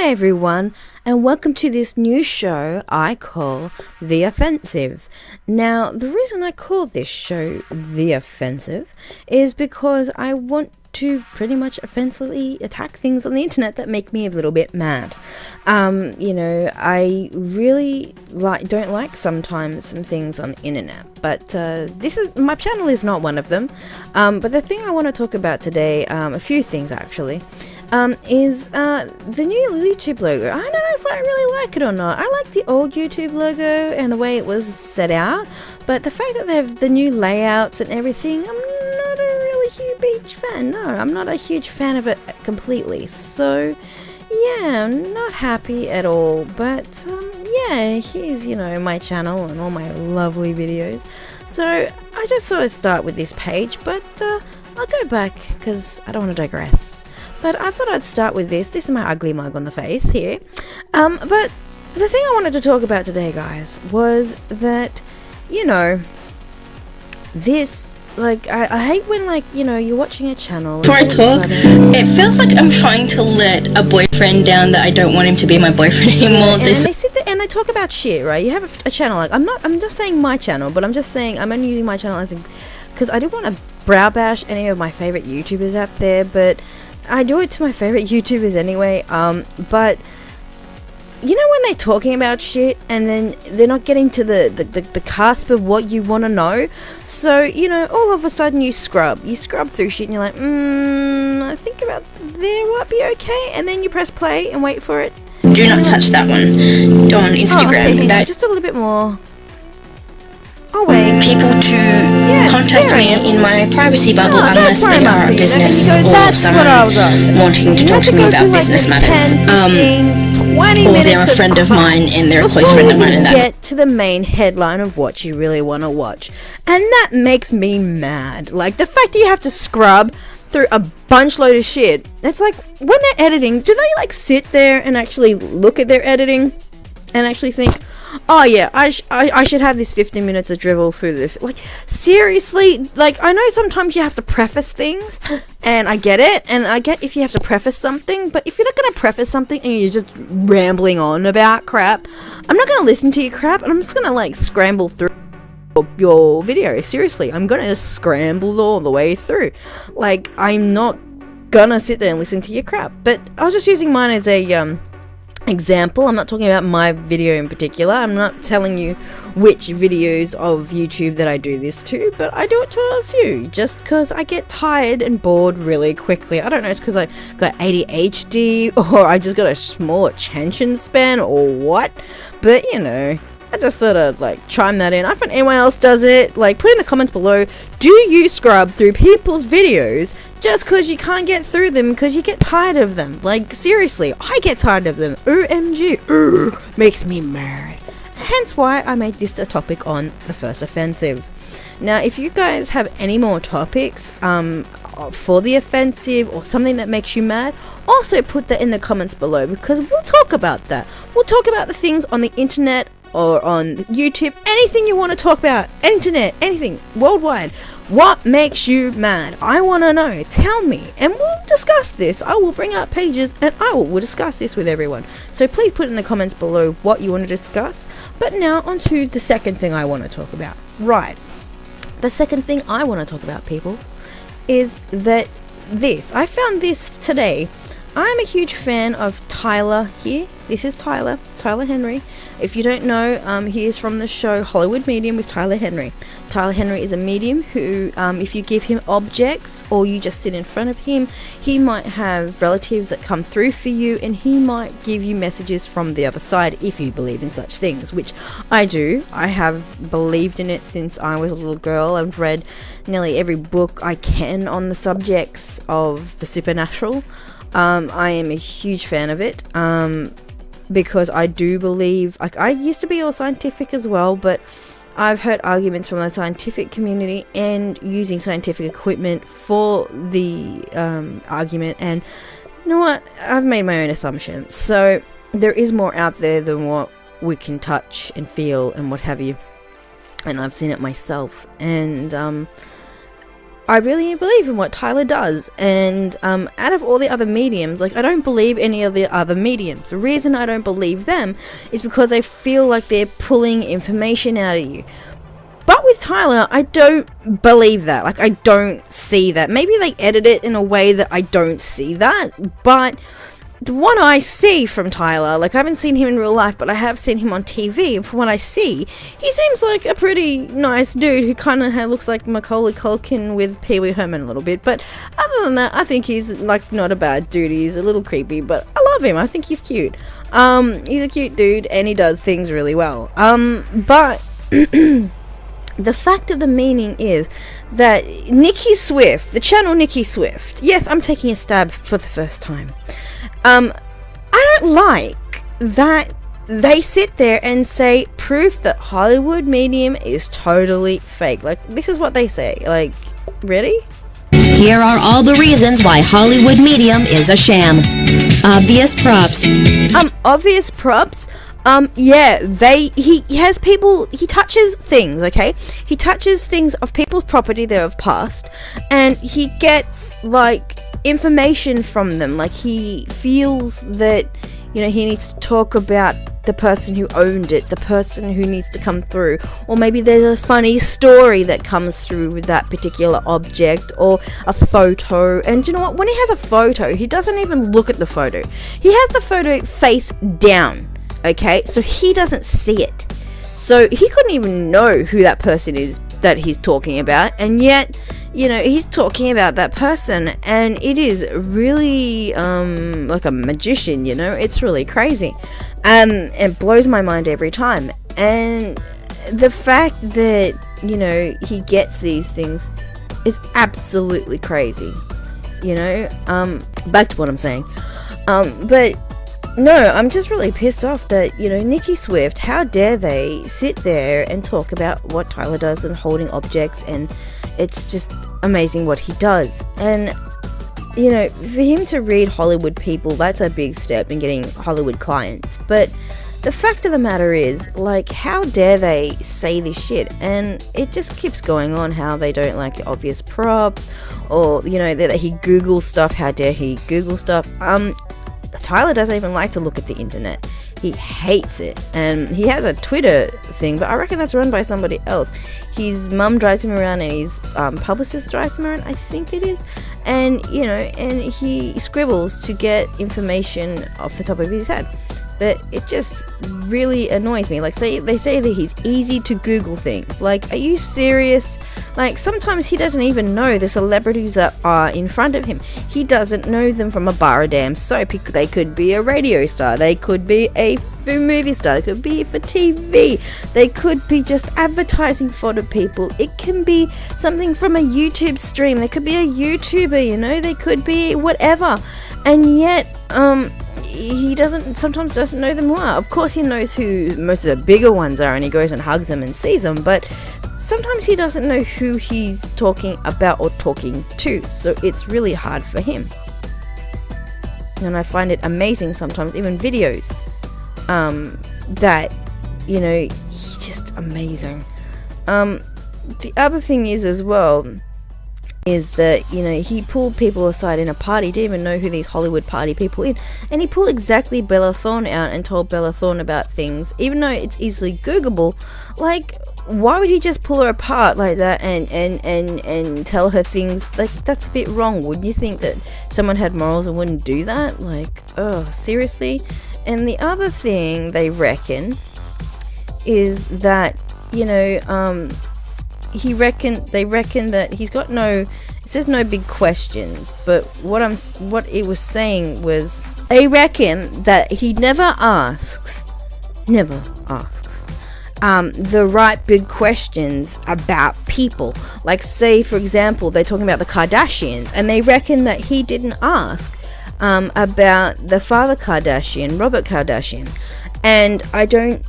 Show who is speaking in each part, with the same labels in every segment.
Speaker 1: Hi everyone, and welcome to this new show I call The Offensive. Now, the reason I call this show The Offensive is because I want to pretty much offensively attack things on the internet that make me a little bit mad. I really don't like sometimes some things on the internet, but my channel is not one of them. But the thing I want to talk about today, a few things actually, is the new YouTube logo. I don't know if I really like it or not. I like the old YouTube logo and the way it was set out, but the fact that they have the new layouts and everything, I'm not a really huge fan. No, I'm not a huge fan of it completely. So yeah, I'm not happy at all. But here's my channel and all my lovely videos. So I just sort of start with this page, but I'll go back because I don't want to digress. But I thought I'd start with this. This is my ugly mug on the face here. But the thing I wanted to talk about today, guys, was that, this, I hate when, you're watching a channel.
Speaker 2: Before I talk, it feels like I'm trying to let a boyfriend down that I don't want him to be my boyfriend anymore.
Speaker 1: And they sit there and they talk about shit, right? You have a channel, I'm just saying my channel, but I'm just saying, I'm only using my channel as because I didn't want to brow bash any of my favorite YouTubers out there, but I do it to my favorite YouTubers anyway, but when they're talking about shit and then they're not getting to the cusp of what you want to know, so all of a sudden you scrub through shit and you're like, I think about there might be okay, and then you press play and wait for it.
Speaker 2: Do not touch that one on Instagram.
Speaker 1: Okay, just a little bit more. Oh wait.
Speaker 2: People to contact me in my privacy bubble unless they are a business or someone wanting to talk to me about business matters. Or they're a friend of mine and they're a close friend of mine, and that's
Speaker 1: get to the main headline of what you really want to watch. And that makes me mad. Like the fact that you have to scrub through a bunch load of shit. It's like when they're editing, do they sit there and actually look at their editing and actually think, oh yeah, I should have this 15 minutes of drivel through the... seriously? I know sometimes you have to preface things, and I get it, and I get if you have to preface something, but if you're not going to preface something and you're just rambling on about crap, I'm not going to listen to your crap, and I'm just going to, scramble through your video. Seriously, I'm going to scramble all the way through. I'm not going to sit there and listen to your crap, but I was just using mine as a... example. I'm not talking about my video in particular. I'm not telling you which videos of YouTube that I do this to, but I do it to a few just because I get tired and bored really quickly. I don't know, it's because I got ADHD or I just got a small attention span or what, but I just thought I'd chime that in. I find anyone else does it. Put in the comments below, do you scrub through people's videos just because you can't get through them because you get tired of them? Seriously, I get tired of them. OMG. Makes me mad. Hence why I made this a topic on the first offensive. Now, if you guys have any more topics for the offensive or something that makes you mad, also put that in the comments below because we'll talk about that. We'll talk about the things on the internet or on YouTube, anything you want to talk about, internet, anything, worldwide. What makes you mad? I want to know. Tell me, and we'll discuss this. I will bring up pages, and I will discuss this with everyone. So please put in the comments below what you want to discuss. But now, on to the second thing I want to talk about. Right. The second thing I want to talk about, people, is that I found this today. I'm a huge fan of Tyler here. This is Tyler Henry. If you don't know, he is from the show Hollywood Medium with Tyler Henry. Tyler Henry is a medium who, if you give him objects or you just sit in front of him, he might have relatives that come through for you and he might give you messages from the other side if you believe in such things, which I do. I have believed in it since I was a little girl. I've read nearly every book I can on the subjects of the supernatural. I am a huge fan of it because I do believe, I used to be all scientific as well, but I've heard arguments from the scientific community and using scientific equipment for the argument, and you know what, I've made my own assumptions. So there is more out there than what we can touch and feel and what have you, and I've seen it myself. And I really believe in what Tyler does, and out of all the other mediums, like, I don't believe any of the other mediums. The reason I don't believe them is because I feel like they're pulling information out of you. But with Tyler, I don't believe that. Like, I don't see that. Maybe they edit it in a way that I don't see that, but the one I see from Tyler, like, I haven't seen him in real life, but I have seen him on TV, and from what I see, he seems like a pretty nice dude who kind of looks like Macaulay Culkin with Pee Wee Herman a little bit. But other than that, I think he's, like, not a bad dude. He's a little creepy, but I love him. I think he's cute. He's a cute dude, and he does things really well. But the fact of the meaning is that Nickey Swift, the channel Nickey Swift, yes, I'm taking a stab for the first time. I don't like that they sit there and say proof that Hollywood medium is totally fake. Like, this is what they say. Like, really?
Speaker 3: Here are all the reasons why Hollywood medium is a sham. Obvious props.
Speaker 1: Obvious props? Yeah, he has people, he touches things, okay? He touches things of people's property that have passed, and he gets, like, information from them. Like, he feels that, you know, he needs to talk about the person who owned it, the person who needs to come through, or maybe there's a funny story that comes through with that particular object, or a photo. And you know what, when he has a photo, he doesn't even look at the photo. He has the photo face down, okay, so he doesn't see it, so he couldn't even know who that person is that he's talking about, and yet, you know, he's talking about that person, and it is really like a magician, you know. It's really crazy. It blows my mind every time. And the fact that, you know, he gets these things is absolutely crazy, you know. Back to what I'm saying. But no, I'm just really pissed off that, you know, Nickey Swift, how dare they sit there and talk about what Tyler does and holding objects, and it's just amazing what he does. And, you know, for him to read Hollywood people, that's a big step in getting Hollywood clients. But the fact of the matter is, like, how dare they say this shit? And it just keeps going on, how they don't like obvious props, or, you know, that he Googles stuff. How dare he Google stuff? Tyler doesn't even like to look at the internet. He hates it. And he has a Twitter thing, but I reckon that's run by somebody else. His mum drives him around, and his publicist drives him around, I think it is. And, you know, and he scribbles to get information off the top of his head. But it just really annoys me. Like, they say that he's easy to Google things. Like, are you serious? Like, sometimes he doesn't even know the celebrities that are in front of him. He doesn't know them from a bar of damn soap. They could be a radio star. They could be a movie star. They could be for TV. They could be just advertising for the people. It can be something from a YouTube stream. They could be a YouTuber, you know. They could be whatever. And yet, he sometimes doesn't know them well. Of course he knows who most of the bigger ones are, and he goes and hugs them and sees them, but sometimes he doesn't know who he's talking about or talking to, so it's really hard for him. And I find it amazing sometimes, even videos, that, you know, he's just amazing. The other thing is as well, is that, you know, he pulled people aside in a party, didn't even know who these Hollywood party people in, and he pulled exactly Bella Thorne out and told Bella Thorne about things, even though it's easily Googleable. Like, why would he just pull her apart like that and tell her things? Like, that's a bit wrong. Wouldn't you think that someone had morals and wouldn't do that? Like, oh, seriously? And the other thing they reckon is that, you know, they reckon that he's got no, it says no big questions, but what it was saying was, they reckon that he never asks the right big questions about people. Like, say for example, they're talking about the Kardashians, and they reckon that he didn't ask about the father Kardashian, Robert Kardashian. And I don't,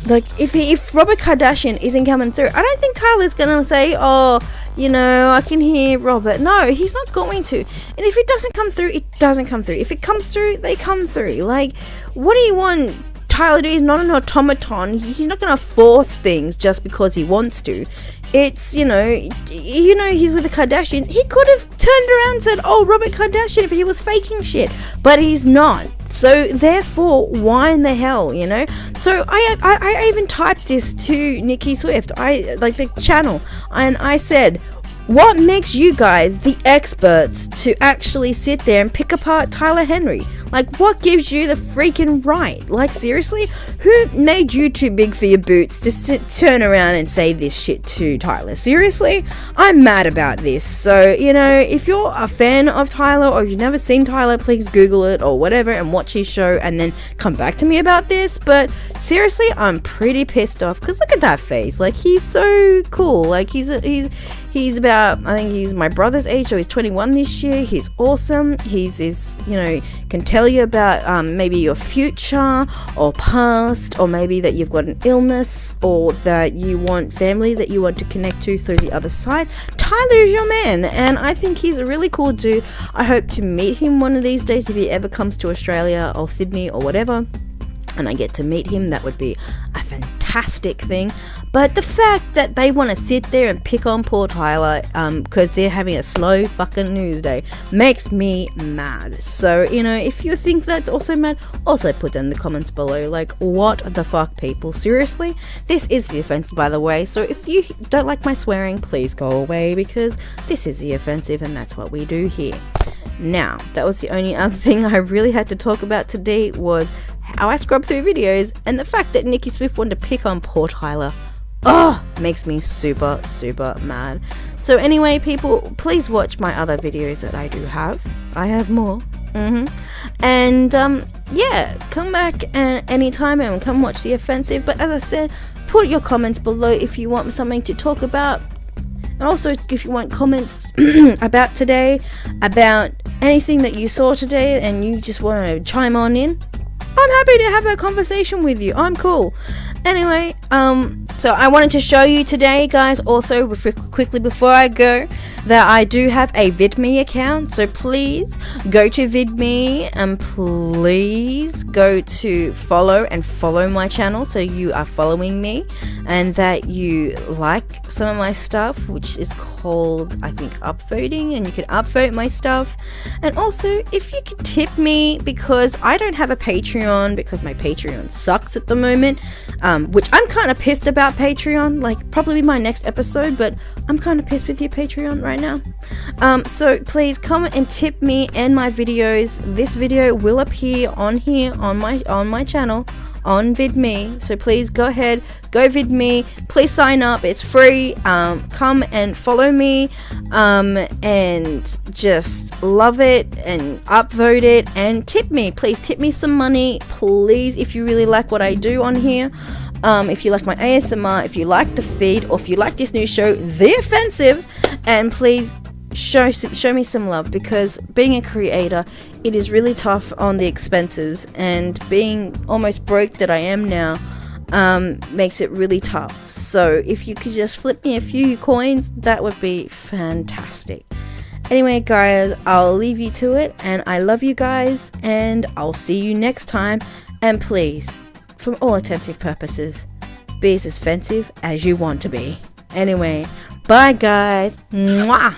Speaker 1: like, if Robert Kardashian isn't coming through, I don't think Tyler's gonna say, oh, you know, I can hear Robert. No, he's not going to. And if it doesn't come through, it doesn't come through. If it comes through, they come through. Like, what do you want Tyler to do? He's not an automaton. He's not gonna force things just because he wants to. It's, he's with the Kardashians. He could have turned around and said, oh, Robert Kardashian, if he was faking shit. But he's not. So, therefore, why in the hell, So, I even typed this to Nickey Swift, the channel, and I said, what makes you guys the experts to actually sit there and pick apart Tyler Henry? Like, what gives you the freaking right? Like, seriously? Who made you too big for your boots to turn around and say this shit to Tyler? Seriously? I'm mad about this. So, if you're a fan of Tyler or you've never seen Tyler, please Google it or whatever and watch his show and then come back to me about this. But seriously, I'm pretty pissed off because look at that face. Like, he's so cool. Like, he's about, I think he's my brother's age, so he's 21 this year. He's awesome. He's can tell you about maybe your future or past, or maybe that you've got an illness or that you want family that you want to connect to through the other side. Tyler is your man, and I think he's a really cool dude. I hope to meet him one of these days if he ever comes to Australia or Sydney or whatever, and I get to meet him. That would be a fantastic thing. But the fact that they want to sit there and pick on poor Tyler because they're having a slow fucking news day makes me mad. So, if you think that's also mad, also put in the comments below. Like, what the fuck, people? Seriously? This is The Offensive, by the way. So if you don't like my swearing, please go away, because this is The Offensive and that's what we do here. Now, that was the only other thing I really had to talk about today, was how I scrubbed through videos, and the fact that Nickey Swift wanted to pick on poor Tyler. Makes me super, super mad. So anyway, people, please watch my other videos that I do have. I have more. And, come back anytime and come watch The Offensive. But as I said, put your comments below if you want something to talk about. And also, if you want comments about today, about anything that you saw today and you just want to chime on in, I'm happy to have that conversation with you. I'm cool. Anyway, so I wanted to show you today, guys, also quickly before I go, that I do have a VidMe account. So please go to VidMe and please go to follow my channel, so you are following me and that you like some of my stuff, which is called, I think, upvoting, and you can upvote my stuff. And also, if you could tip me, because I don't have a Patreon, because my Patreon sucks at the moment, which I'm kind of pissed about Patreon, like probably my next episode, but I'm kind of pissed with your Patreon right now. So please come and tip me and my videos. This video will appear on my channel on VidMe, so please go ahead, go VidMe, please sign up, it's free. Come and follow me, and just love it and upvote it and tip me. Please tip me some money, please, if you really like what I do on here. If you like my ASMR, if you like the feed, or if you like this new show, The Offensive, and please show me some love, because being a creator, it is really tough on the expenses, and being almost broke that I am now makes it really tough. So if you could just flip me a few coins, that would be fantastic. Anyway, guys, I'll leave you to it, and I love you guys, and I'll see you next time. And please, from all intensive purposes, be as offensive as you want to be. Anyway, bye guys. Mwah.